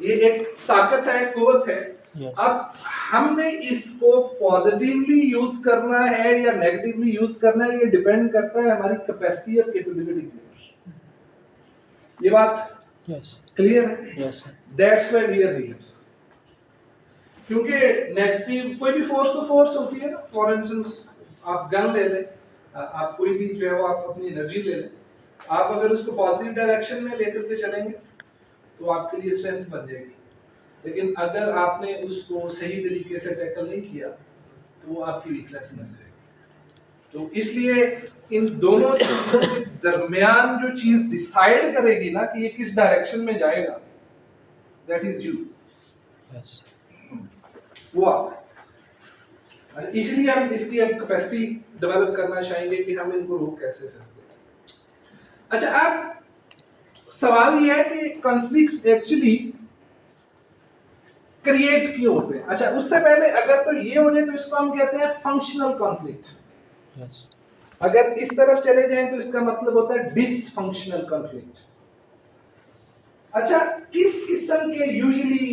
ये एक ताकत है, कुव्वत है। Yes. अब हमने इसको पॉजिटिवली यूज करना है या नेगेटिवली यूज करना है, ये डिपेंड करता है हमारी कैपेसिटी और कैपेबिलिटी के ऊपर। ये बात Yes. क्लियर है? Yes, sir. That's why we are here. क्योंकि नेगेटिव कोई भी फोर्स तो फोर्स होती है ना। फॉर इंस्टेंस आप गन ले लें, आप कोई भी जो है वो आप अपनी एनर्जी ले लें, आप अगर उसको पॉजिटिव डायरेक्शन में लेकर के चलेंगे तो आपके लिए स्ट्रेंथ बन जाएगी। लेकिन अगर आपने उसको सही तरीके से टैकल नहीं किया तो वो आपकी वीकनेस बन जाएगी। तो इसलिए इन दोनों चीजों के दरमियान जो चीज डिसाइड करेगी ना कि ये किस डायरेक्शन में जाएगा, दैट इज यू। Yes. वो आप इसलिए हम इसकी अब कैपेसिटी डेवलप करना चाहेंगे कि हम इनको रोक कैसे सकते हैं। अच्छा, अब सवाल ये है कि कॉन्फ्लिक्ट्स एक्चुअली क्रिएट क्यों होते हैं। अच्छा, उससे पहले अगर तो ये हो जाए तो इसको हम कहते हैं फंक्शनल कॉन्फ्लिक्ट। Yes. अगर इस तरफ चले जाएं तो इसका मतलब होता है डिसफंक्शनल कॉन्फ्लिक्ट। अच्छा, किस किस्म के यूजुअली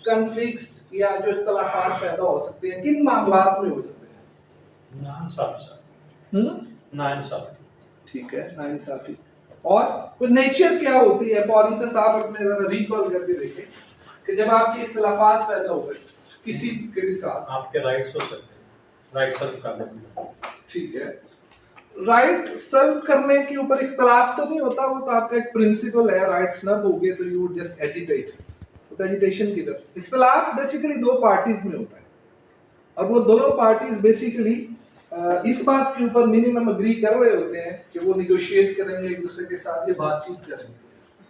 कॉन्फ्लिक्ट्स या जो इख्तलाफात पैदा हो सकते हैं, किन मामलात में हो जाते हैं? नाइंसाफी। नाइंसाफी। ठीक है, नाइंसाफी। और कोई नेचर क्या होती है? फॉर इंस्टेंस आप अपने जरा रिकॉल करके देखें कि जब आपके इख्तलाफात पैदा हो गए किसी के भी साथ, आपके राइट्स हो सकते हैं, राइट सर्व करने के। ठीक है, राइट सर्व करने के ऊपर इख्तलाफ तो नहीं होता, वो तो आपका एक प्रिंसिपल है, राइट्स ना होगे तो यू वुड जस्ट एजिटेट। तो एजिटेशन की तरफ इख्तलाफ बेसिकली दो पार्टीज में होता है, और वो दोनों पार्टीज बेसिकली इस बात के ऊपर मिनिमम अग्री कर रहे होते हैं कि वो निगोशिएट करेंगे एक दूसरे के साथ, ये बातचीत करेंगे।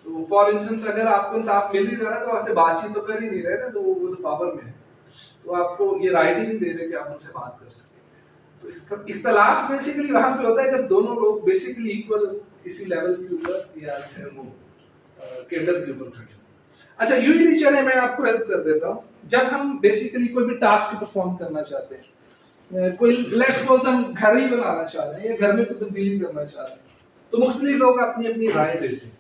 तो फॉर इंस्टेंस अगर आपको इंसाफ मिल ही रहा है तो आपसे बातचीत तो कर ही नहीं रहे ना, तो वो तो पावर में है, तो आपको ये राइट ही नहीं दे रहे कि आप उनसे बात कर सकें। तो इख्तलाफ बेसिकली वहां पे होता है जब दोनों लोग बेसिकली इक्वल किसी लेवल के ऊपर या वो केडर के ऊपर खड़े। अच्छा, यूजुअली चले मैं आपको हेल्प कर देता हूँ। जब हम बेसिकली कोई भी टास्क परफॉर्म करना चाहते हैं, कोई लेट्स सपोज हम घर ही बनाना चाह रहे हैं या घर में कुछ तब्दीली करना चाह रहे हैं, तो मुख्तलिफ लोग अपनी अपनी राय देते हैं।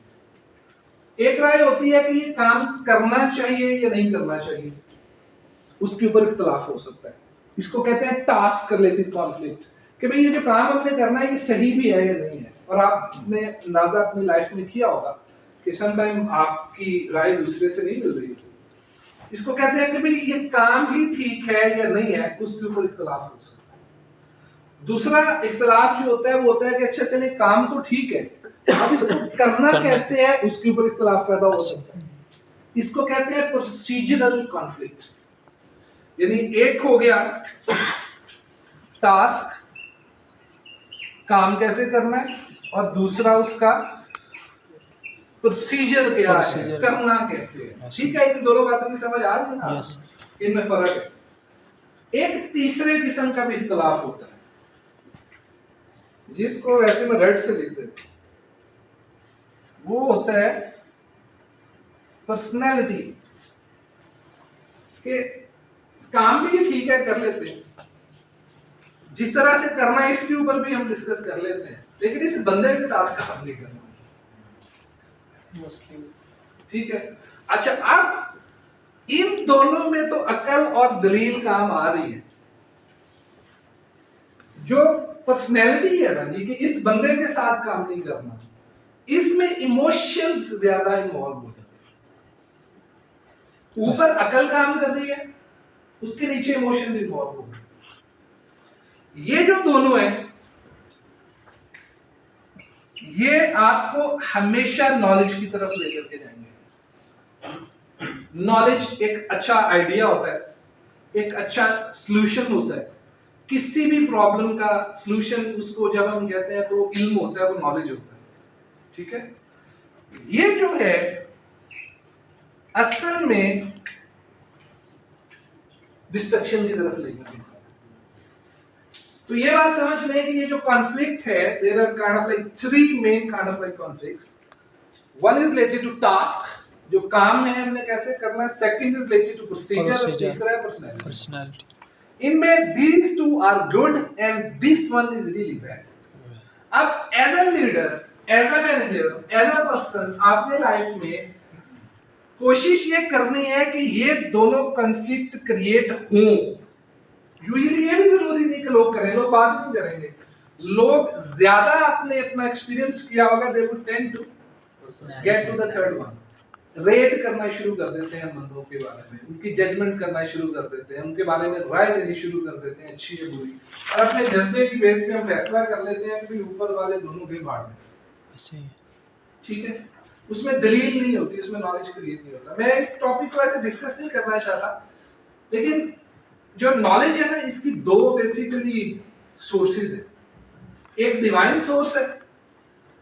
एक राय होती है कि ये काम करना चाहिए या नहीं करना चाहिए, उसके ऊपर इख्तलाफ हो सकता है। इसको कहते हैं टास्क रिलेटेड कॉन्फ्लिक्ट, कि भाई ये जो काम हमने करना है ये सही भी है या नहीं है। और आपने अंदाजा अपनी लाइफ में किया होगा कि समटाइम आपकी राय दूसरे से नहीं मिल रही। इसको कहते हैं कि भाई ये काम ही ठीक है या नहीं है, उसके ऊपर इख्तलाफ हो सकता है। दूसरा इख्तलाफ जो होता है वो होता है कि अच्छा चले काम तो ठीक है, अब इसको करना कैसे है उसके ऊपर इख्तलाफ पैदा हो सकता है। इसको कहते हैं प्रोसीजरल कॉन्फ्लिक्ट। यानी एक हो गया टास्क, काम कैसे करना है, और दूसरा उसका प्रोसीजर क्या है, करना कैसे है। ठीक है, इन दोनों बातों की समझ आ रही है ना? Yes. इनमें फर्क है। एक तीसरे किस्म का भी इख्तलाफ होता है जिसको वैसे में रेड से लिख देते, वो होता है पर्सनैलिटी। के काम भी ये ठीक है कर लेते हैं, जिस तरह से करना है इसके ऊपर भी हम डिस्कस कर लेते हैं, लेकिन इस बंदे के साथ काम नहीं करना। ठीक है। अच्छा, अब इन दोनों में तो अकल और दलील काम आ रही है। जो पर्सनैलिटी है ना जी, कि इस बंदे के साथ काम नहीं करना, इसमें इमोशंस ज्यादा इन्वॉल्व हो जाते हैं। ऊपर अकल काम कर रही है, उसके नीचे इमोशंस इन्वॉल्व हो गए। ये जो दोनों है ये आपको हमेशा नॉलेज की तरफ लेकर के जाएंगे। नॉलेज एक अच्छा आइडिया होता है, एक अच्छा सॉल्यूशन होता है। किसी भी प्रॉब्लम का सॉल्यूशन उसको जब हम कहते हैं तो इल्म होता है, वो नॉलेज होता है। ठीक है। ये जो है असल में डिस्ट्रक्शन की तरफ ले जाएंगे। तो ये बात समझ लें कि ये जो कॉन्फ्लिक्ट है, there are kind of like three main kind of like conflicts. One is related to task, जो काम है हमने कैसे करना है। Second is related to procedure, और तीसरा है पर्सनालिटी। इनमें these two are good and this one is really bad. अब as a leader, as a manager, as a person आपने लाइफ में कोशिश ये करनी है कि ये दोनों कंफ्लिक्ट क्रिएट हों। यूजुअली ये भी जरूरी नहीं कि लोग करें, लोग बात नहीं करेंगे, लोग ज्यादा आपने अपना एक्सपीरियंस किया होगा, they would tend to get to the third one. Rate करना शुरू कर देते हैं बंदों के बारे में, उनकी जजमेंट करना शुरू कर देते हैं, उनके बारे में राय देनी शुरू कर देते हैं, अच्छी है बुरी, और अपने जज्बे की बेस पे हम फैसला कर लेते हैं कि ऊपर वाले दोनों के बाढ़ में। ठीक है, उसमें दलील नहीं होती, उसमें नॉलेज क्रिएट नहीं होता। मैं इस टॉपिक को ऐसे डिस्कस नहीं करना चाहता, लेकिन जो नॉलेज है ना, इसकी दो बेसिकली सोर्सेज है, एक डिवाइन सोर्स है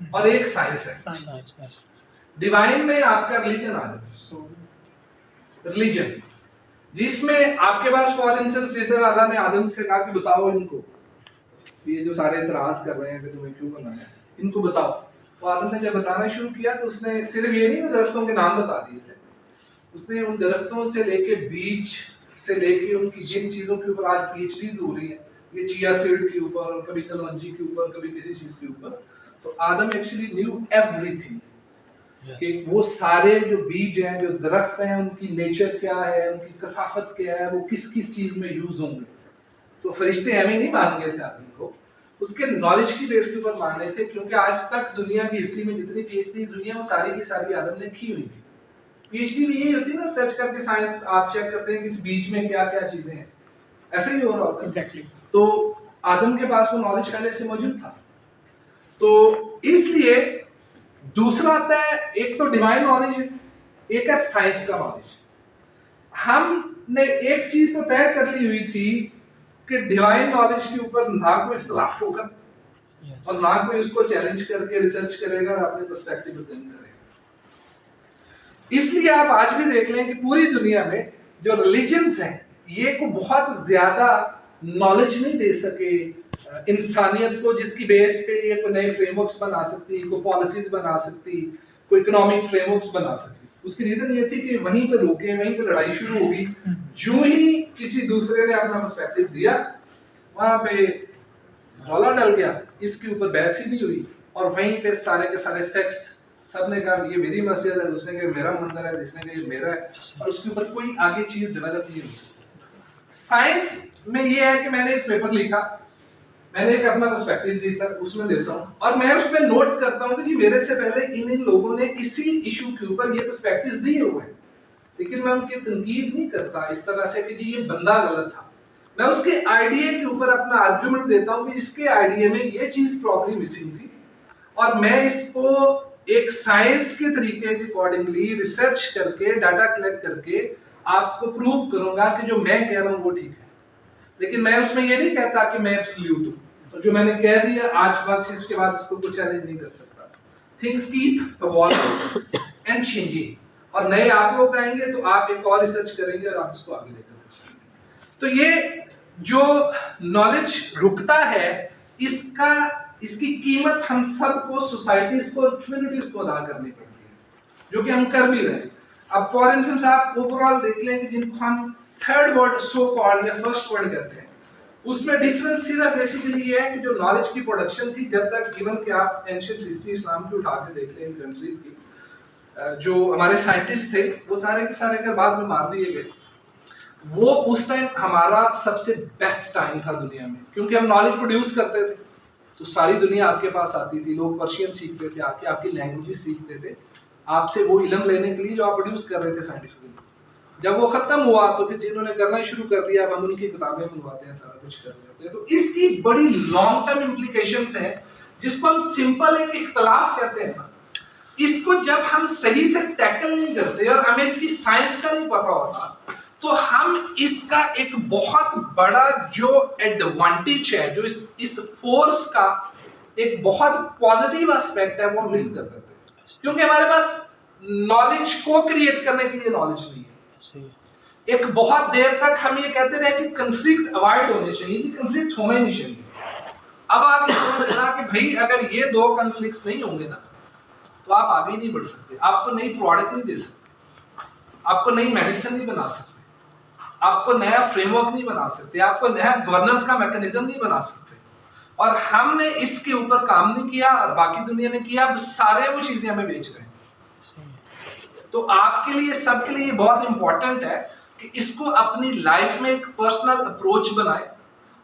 और एक साइंस है। डिवाइन में आपका रिलीजन आ जाता है, रिलीजन जिसमें आपके पास फॉर इंस्टेंस जैसे अल्लाह ने आदम से कहा कि बताओ इनको, ये जो सारे इतराज कर रहे हैं कि तुम्हें क्यों बनाया, इनको बताओ। तो आदम ने जब बताना शुरू किया तो उसने सिर्फ ये नहीं कि दरख्तों के नाम बता दिए थे, उसने उन दरख्तों से लेके बीज से लेके उनकी जिन चीजों के ऊपर आज पीएचडीज हो रही है, ये चिया सीड के ऊपर, कभी कलवंजी के ऊपर, कभी किसी चीज के ऊपर, तो आदम एक्चुअली न्यू एवरीथिंग कि वो सारे जो बीज हैं, जो दरख्त हैं, उनकी नेचर क्या है, उनकी कसाफत क्या है, वो किस किस चीज में यूज होंगे। तो फरिश्ते हमें नहीं मान गए थे आदमी को, उसके नॉलेज की बेस के ऊपर मान रहे थे, क्योंकि आज तक दुनिया की हिस्ट्री में जितनी पीएचडी हुई है वो सारी की सारी आदम ने की हुई थी। पीएचडी भी यही होती है ना, सर्च करके साइंस आप चेक करते हैं कि इस बीज में क्या क्या चीजें हैं, ऐसा ही हो रहा होता है। एग्जैक्टली। तो आदम के पास वो नॉलेज पहले से मौजूद था। तो इसलिए दूसरा आता है, एक तो डिवाइन नॉलेज है, एक है साइंस का नॉलेज। हमने एक चीज तो तय कर ली हुई थी कि डिवाइन नॉलेज के ऊपर ना कोई इख्तिलाफ होगा और ना कोई उसको चैलेंज करके रिसर्च करेगा और अपने पर्सपेक्टिव प्रेजेंट करेगा। इसलिए आप आज भी देख लें कि पूरी दुनिया में जो रिलीजन्स हैं, ये को बहुत ज्यादा नॉलेज नहीं दे सके इंसानियत को, जिसकी बेस पे ये कोई नए फ्रेमवर्क्स बना सकती, कोई पॉलिसीज बना सकती, कोई इकोनॉमिक फ्रेमवर्क्स बना सकती। उसकी रीजन ये थी कि वहीं पे रोके, वहीं पे लड़ाई शुरू होगी। जो ही किसी दूसरे ने अपना पर्सपेक्टिव दिया, वहां पे रौला डल गया, इसके ऊपर बहस ही नहीं हुई, और वहीं पे सारे के सारे सेक्स, सबने कहा ये मेरी मस्जिद है, दूसरे ने मेरा मंदिर है, जिसने कहा ये मेरा है, और उसके ऊपर कोई आगे चीज डेवलप नहीं हुई। साइंस में ये है कि मैंने एक पेपर लिखा, मैंने एक अपना पर्सपेक्टिव दिया, उसमें देता हूँ, और मैं उसमें नोट करता हूँ कि जी मेरे से पहले इन लोगों ने इसी इशू के ऊपर ये पर्सपेक्टिव दिए हुए हैं, लेकिन मैं उनकी तनकीद नहीं करता इस तरह से कि जी ये बंदा गलत था। मैं उसके आइडिया के ऊपर अपना आर्गुमेंट देता हूँ कि इसके आइडिया में ये चीज प्रॉब्लली मिसिंग थी, और मैं इसको एक साइंस के तरीके के अकॉर्डिंगली रिसर्च करके, डाटा कलेक्ट करके आपको प्रूव करूंगा कि जो मैं कह रहा हूँ वो ठीक है। लेकिन मैं उसमें ये नहीं कहता कि मैं एब्सोल्यूट हूँ, तो जो मैंने कह दिया आज बस, इसके बाद इसको कोई चैलेंज नहीं कर सकता। Things keep evolving and changing, और नए आप लोग आएंगे तो आप एक और रिसर्च करेंगे और आप इसको आगे लेकर चलेंगे। तो ये जो नॉलेज रुकता है, इसकी कीमत हम सबको, सोसाइटीज को, कम्युनिटीज को अदा करनी पड़ती है, जो कि हम कर भी रहे हैं। अब फॉर इंस्टेंस आप ओवरऑल देख लें कि जिनको हम थर्ड वर्ल्ड सो कॉल्ड या फर्स्ट वर्ल्ड कहते हैं, उसमें डिफरेंस सिर्फ बेसिकली ये है कि जो नॉलेज की प्रोडक्शन थी, जब तक इवन कि आप एंशिएंट हिस्ट्री इस्लाम की उठा के देख लें इन कंट्रीज की, जो हमारे साइंटिस्ट थे वो सारे के सारे अगर बाद में मार दिए गए, वो उस टाइम हमारा सबसे बेस्ट टाइम था दुनिया में, क्योंकि हम नॉलेज प्रोड्यूस करते थे, तो सारी दुनिया आपके पास आती थी, लोग पर्शियन सीखते थे, आपकी लैंग्वेजेस सीखते थे, आपसे वो इल्म लेने के लिए जो आप प्रोड्यूस कर रहे थे साइंटिफिकली। जब वो खत्म हुआ तो फिर जिन्होंने करना शुरू कर दिया, अब हम उनकी किताबें बनवाते हैं, सारा कुछ कर रहे हैं। तो इसकी बड़ी लॉन्ग टर्म इम्प्लीकेशंस हैं, जिसको हम सिंपल एक इख्तलाफ कहते हैं ना, इसको जब हम सही से टैकल नहीं करते और हमें इसकी साइंस का नहीं पता होता, तो हम इसका एक बहुत बड़ा जो एडवांटेज है, जो इस फोर्स का एक बहुत पॉजिटिव एस्पेक्ट है, वो मिस कर देते हैं, क्योंकि हमारे पास नॉलेज को क्रिएट करने के लिए नॉलेज नहीं है। एक बहुत देर तक हम ये कहते रहे कि कंफ्लिक्ट अवॉइड होने चाहिए, कि कंफ्लिक्ट होना ही नहीं चाहिए। अब आप ये समझना कि भाई अगर ये दो कंफ्लिक्ट्स नहीं होंगे ना, तो आप आगे नहीं बढ़ सकते, आपको नई प्रोडक्ट नहीं दे सकते, आपको नई मेडिसिन नहीं बना सकते, आपको नया फ्रेमवर्क नहीं बना सकते, आपको नया गवर्नेंस का मैकेनिज्म नहीं बना सकते। और हमने इसके ऊपर काम नहीं किया और बाकी दुनिया ने किया, अब सारे वो चीजें हमें बेच रहे हैं। तो तो आपके लिए, सबके लिए बहुत इंपॉर्टेंट है कि इसको अपनी लाइफ में एक पर्सनल अप्रोच बनाएं,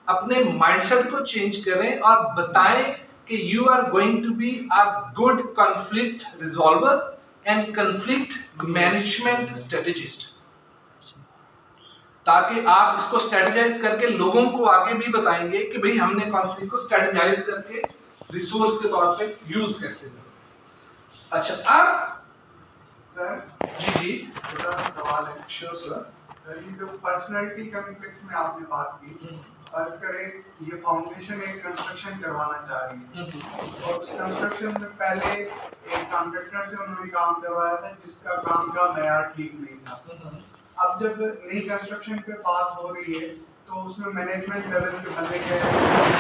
अपने माइंडसेट को चेंज करें और बताएं कि you are going to be a good conflict resolver and conflict management strategist, ताकि आप इसको स्ट्रेटेजाइज करके लोगों को आगे भी बताएंगे कि भाई हमने कॉन्फ्लिक्ट को स्ट्रेटेजाइज करके रिसोर्स के तौर पे यूज कैसे करें। अच्छा, अब सर जी छोटा सा सवाल है। Sure sir. सर ये जो पर्सनैलिटी कॉन्फ्लिक्ट में आपने बात की, फर्ज करें ये फाउंडेशन एक कंस्ट्रक्शन करवाना चाह रही है और उस कंस्ट्रक्शन में पहले एक कॉन्ट्रैक्टर से उन्होंने काम करवाया था जिसका काम का मेयार ठीक नहीं था। अब जब नई कंस्ट्रक्शन पे बात हो रही है तो उसमें मैनेजमेंट लेवल के बंदे कह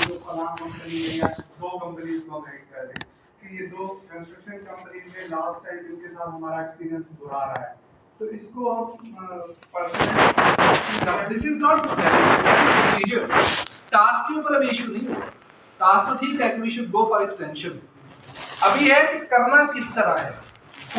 जो फलां कंपनी है या दो कंपनीज को हम कह रहे हैं कि ये दो कंस्ट्रक्शन कंपनीज में लास्ट टाइम इनके साथ हमारा एक्सपीरियंस बुरा रहा है, तो इसको हम personal this is not procedure. Task के ऊपर अभी इशू नहीं है। टास्क तो ठीक है कि we should go for extension. अभी है कि करना किस तरह है।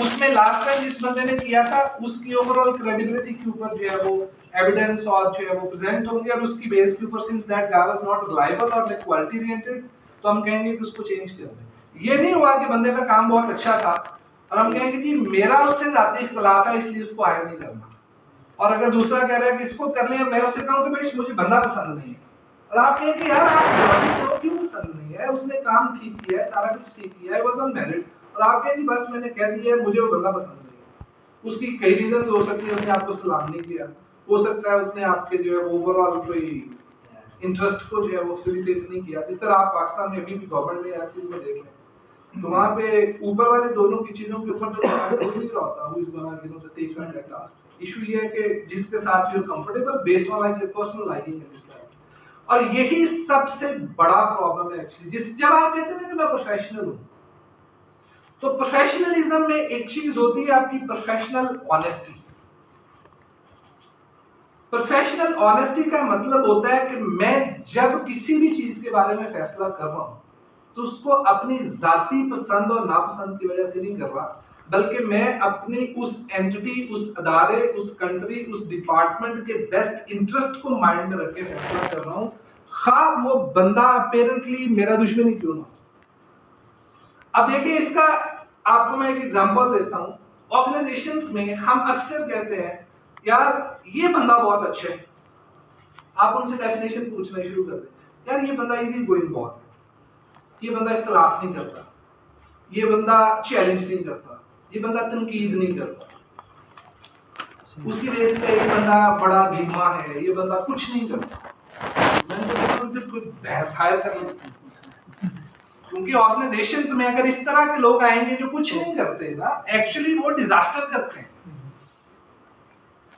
उसमें लास्ट टाइम जिस बंदे ने किया था उसकी ओवरऑल क्रेडिबिलिटी के ऊपर जो है वो एविडेंस और जो है वो प्रेजेंट होंगे और उसकी बेस के ऊपर since that guy was not reliable और लाइक क्वालिटी ओरिएंटेड, तो हम कहेंगे कि उसको चेंज कर दें। ये नहीं हुआ कि बंदे का काम बहुत अच्छा था और हम कहेंगे जी मेरा उससे जाती इख्तिलाफ है इसलिए उसको हायर नहीं करना, और अगर दूसरा कह रहा है कि इसको कर लिया, मैं उससे कहूँ कि भाई मुझे बंदा पसंद नहीं है, और आप कहें कि यार आप क्यों पसंद नहीं है, उसने काम ठीक किया है, सारा कुछ ठीक किया है, वाज ऑन मेरिट, और आप कहें जी बस मैंने कह दिया है मुझे वो बंदा पसंद नहीं है। उसकी कई रीजन हो सकती है, उसने आपको सलाम नहीं किया, हो सकता है उसने आपके जो है ओवरऑल कोई इंटरेस्ट को जो है वो फैसिलिटेट नहीं किया। जिस तरह आप पाकिस्तान में अभी भी गवर्नमेंट में हर चीज में देख लें तो वहाँ पे ऊपर वाले दोनों की चीजों के ऊपर जो कोई नहीं रहा होता, who is gonna give the take and that task. Issue ये है कि जिसके साथ you comfortable based on like your personal liking and dislike, और यही सबसे बड़ा प्रॉब्लम है एक्चुअली। जिस जब आप कहते हैं कि मैं प्रोफेशनल हूँ, तो प्रोफेशनलिज्म में एक चीज होती है आपकी प्रोफेशनल ऑनेस्टी। प्रोफेशनल ऑनेस्टी का मतलब होता है कि मैं जब किसी भी चीज के बारे में फैसला कर रहा हूं तो उसको अपनी जाती पसंद और नापसंद की वजह से नहीं कर रहा, बल्कि मैं अपनी उस एंटिटी, उस अदारे, उस कंट्री, उस डिपार्टमेंट के बेस्ट इंटरेस्ट को माइंड में रख के फैसला कर रहा हूं, खा वो बंदा अपेरेंटली मेरा दुश्मन ही क्यों ना। अब देखिए इसका आपको मैं एक एग्जांपल देता हूं। ऑर्गेनाइजेशंस में हम अक्सर कहते हैं यार ये बंदा बहुत अच्छा है, आप उनसे डेफिनेशन पूछना शुरू कर दें, यार ये बंदा इजी गोइंग बहुत है, ये बंदा इख्तिलाफ नहीं करता, ये बंदा चैलेंज नहीं करता, ये बंदा तनकीद नहीं करता, उसकी बेस पे ये बंदा बड़ा धीमा है, ये बंदा कुछ नहीं करता। मैंने तो कहता हूं फिर कोई बहस हायर करना, क्योंकि ऑर्गेनाइजेशंस में अगर इस तरह के लोग आएंगे जो कुछ नहीं करते ना, एक्चुअली वो डिजास्टर करते हैं।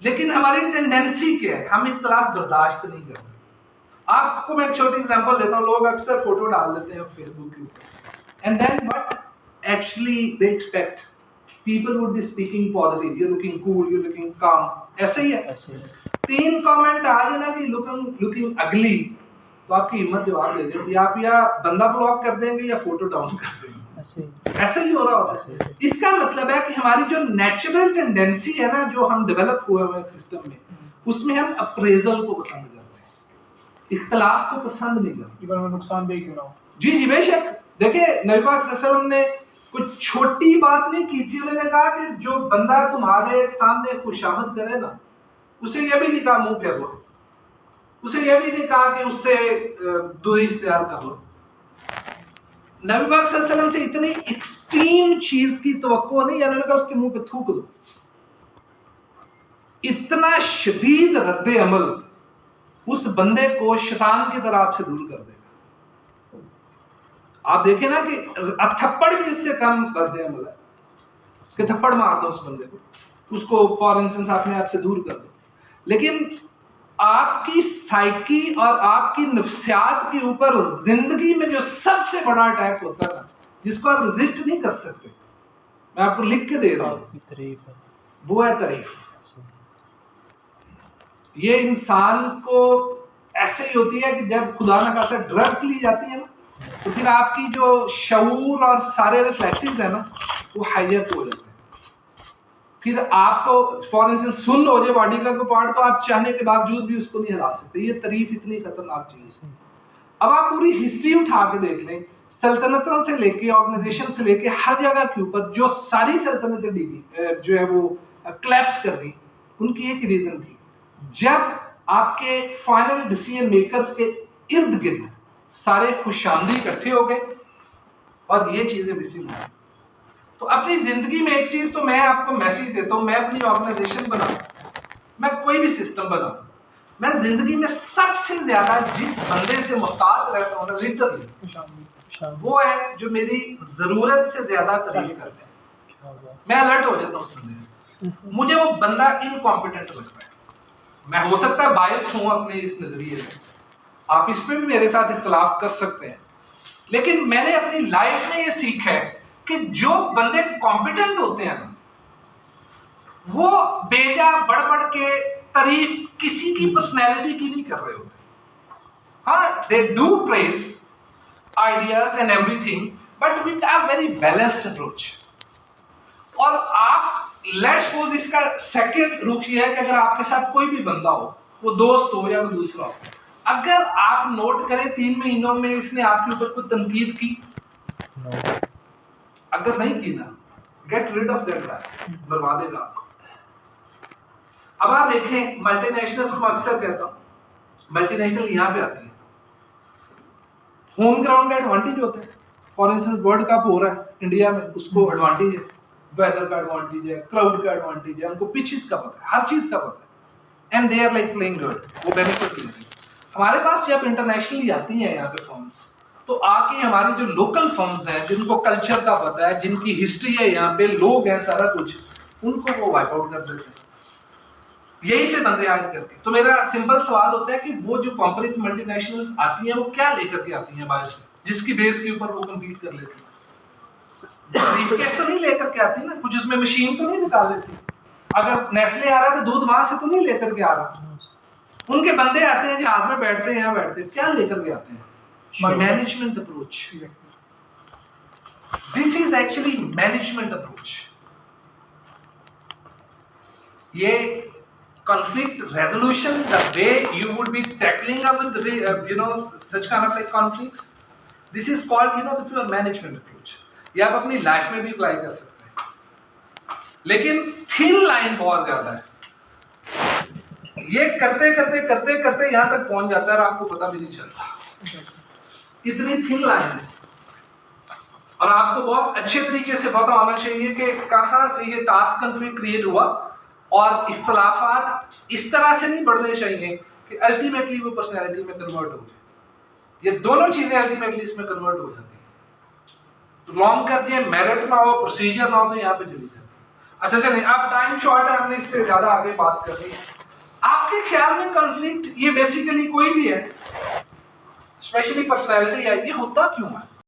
लेकिन हमारी टेंडेंसी क्या है, हम इख्तिलाफ बर्दाश्त नहीं करते। आपको मैं एक छोटी एग्जांपल देता हूं। लोग अक्सर फोटो डाल देते हैं फेसबुक के ऊपर and then what actually they expect, people would be speaking positive, you looking cool, you looking calm, ऐसे ही है। 3 कमेंट आ जाए ना कि लुकिंग अगली, तो आपकी हिम्मत जवाब दे देती है, आप या बंदा ब्लॉक कर देंगे या फोटो डाउन कर देंगे। ऐसे ही हो रहा होता है। इसका मतलब है कि हमारी जो नेचुरल टेंडेंसी है ना, जो हम डेवलप हुए हुए सिस्टम में, उसमें हम अप्रेजल को पसंद करते हैं, इख्तिलाफ को पसंद नहीं करते, वो नुकसानदेह क्यों ना हो। जी जी बेशक। देखिए नबी पाक सल्लल्लाहु अलैहि वसल्लम ने कुछ छोटी बात नहीं की थी। उन्होंने कहा कि जो बंदा तुम्हारे सामने खुशामद करे ना, उसे यह भी नहीं कहा मुंह फेर लो, उसे यह भी नहीं कहा कि उससे दूरी इख्तियार कर लो। नबी पाक सल्लल्लाहु अलैहि वसल्लम से इतनी एक्सट्रीम चीज की तवक्को नहीं, उन्होंने कहा उसके मुंह पे थूक दो। इतना शदीद रद्द अमल उस बंदे को शैतान की तरह आपसे दूर कर देगा। आप देखें ना कि थप्पड़ भी इससे कम रद्द अमल है कि थप्पड़ मार दो उस बंदे को, उसको फॉर इंस्टेंस अपने आप से दूर कर दो। लेकिन आपकी साइकी और आपकी नफ्सियात के ऊपर जिंदगी में जो सबसे बड़ा अटैक होता है, जिसको आप रेजिस्ट नहीं कर सकते, मैं आपको लिख के दे रहा हूं, वो है तारीफ। ये इंसान को ऐसे ही होती है कि जब खुदा ना खासा ड्रग्स ली जाती है ना, तो फिर आपकी जो शऊर और सारे रिफ्लेक्सेस है ना, वो हाईजैक हो जाते हैं। फिर आपको फॉर इंस्टेंस सुन हो जाए बॉडी का कोई पार्ट, तो आप चाहने के बावजूद भी उसको नहीं हिला सकते। ये तारीफ इतनी खतरनाक चीज है। अब आप पूरी हिस्ट्री उठा के देख लें, सल्तनतों से लेके ऑर्गेनाइजेशन से लेके हर जगह के ऊपर जो सारी सल्तनतें डीबी जो है वो क्लैप्स कर दी, उनकी एक रीजन थी, जब आपके फाइनल डिसीजन मेकर्स के इर्द गिर्द सारे खुशामदी इकट्ठे हो गए और ये चीजें मिसिंग हुई। तो अपनी जिंदगी में एक चीज तो मैं आपको मैसेज देता हूं, मैं अपनी ऑर्गेनाइजेशन बनाऊं, मैं कोई भी सिस्टम बनाऊं, मैं जिंदगी में सबसे ज्यादा जिस बंदे से मुहताज रहता हूं ना, लिटरली वो है जो मेरी जरूरत से ज्यादा तारीफ करता है। मैं अलर्ट हो जाता हूं उस बंदे से, मुझे वो बंदा इनकॉम्पिटेंट लगता है। मैं हो सकता है बायस्ड हूं अपने इस नजरिए में, आप इसमें भी मेरे साथ इख्तलाफ कर सकते हैं, लेकिन मैंने अपनी लाइफ में ये सीखा है कि जो बंदे कॉम्पिटेंट होते हैं ना, वो बेजा बढ़ बढ़ के तारीफ किसी की पर्सनैलिटी की नहीं कर रहे होते। हाँ, they do praise ideas and everything, but with a very balanced approach. और आप लेट्स सपोज इसका सेकंड रुख ये है कि अगर आपके साथ कोई भी बंदा हो, वो दोस्त हो या वो दूसरा हो, अगर आप नोट करें 3 महीनों में इसने आपके ऊपर कोई तनकीद की, अगर नहीं की ना, get rid of that guy, बर्बा देगा आपको। अब आप देखें मल्टीनेशनल्स को अक्सर कहता हूं, मल्टीनेशनल यहां पे आती है, होम ग्राउंड का एडवांटेज होता है। फॉर इंस्टेंस वर्ल्ड कप हो रहा है इंडिया में, उसको एडवांटेज है, वेदर का एडवांटेज है, क्राउड का एडवांटेज है, उनको पिचेस का पता है, हर चीज का पता है, and they are like playing good, वो बेनिफिट लेते हैं। हमारे पास जब इंटरनेशनली आती हैं यहाँ पे फॉर्म्स, तो आके हमारी जो लोकल फॉर्म्स हैं, जिनको कल्चर का पता है, जिनकी हिस्ट्री है, यहाँ पे लोग हैं, सारा कुछ, उनको वो वाइप आउट कर देते हैं यही से बंदे हायर करके। तो मेरा सिंपल सवाल होता है कि वो जो कंपनीज मल्टीनेशनल्स आती हैं, वो क्या लेकर के आती हैं बाहर से, जिसकी बेस के ऊपर वो कम्पीट कर लेती हैं? ब्रीफकेस तो नहीं लेकर के आती ना, कुछ उसमें मशीन तो नहीं निकाल लेती। अगर नेस्ले आ रहा है तो दूध वहां से तो नहीं लेकर के आ रहा, उनके बंदे आते हैं जहाज में बैठते हैं, यहाँ बैठते हैं, क्या लेकर के आते हैं? Management approach. This is actually management approach. ये conflict resolution, the way you would be tackling up with such kind of like conflicts, this is called the pure management approach। ये आप अपनी लाइफ में भी अप्लाई कर सकते हैं, लेकिन थिन लाइन बहुत ज्यादा है। ये करते करते करते करते यहां तक पहुंच जाता है और आपको पता भी नहीं चलता, इतनी थिन लाइन है। और आपको बहुत अच्छे तरीके से पता होना चाहिए कि कहां से ये टास्क कॉन्फ्लिक्ट क्रिएट हुआ, और इख्तलाफात इस तरह से नहीं बढ़ने चाहिए कि अल्टीमेटली वो पर्सनैलिटी में कन्वर्ट हो जाए। ये दोनों चीजें अल्टीमेटली इसमें कन्वर्ट हो जाती हैं। लॉन्ग कर दिए, मेरिट ना हो, प्रोसीजर ना हो, तो यहाँ पे चली जाती है। अच्छा चलिए, अब टाइम शॉर्ट है, हमने इससे ज्यादा आगे बात करनी है। आपके ख्याल में कॉन्फ्लिक्ट ये बेसिकली कोई भी है, स्पेशली पर्सनैलिटी है, ये होता क्यों है?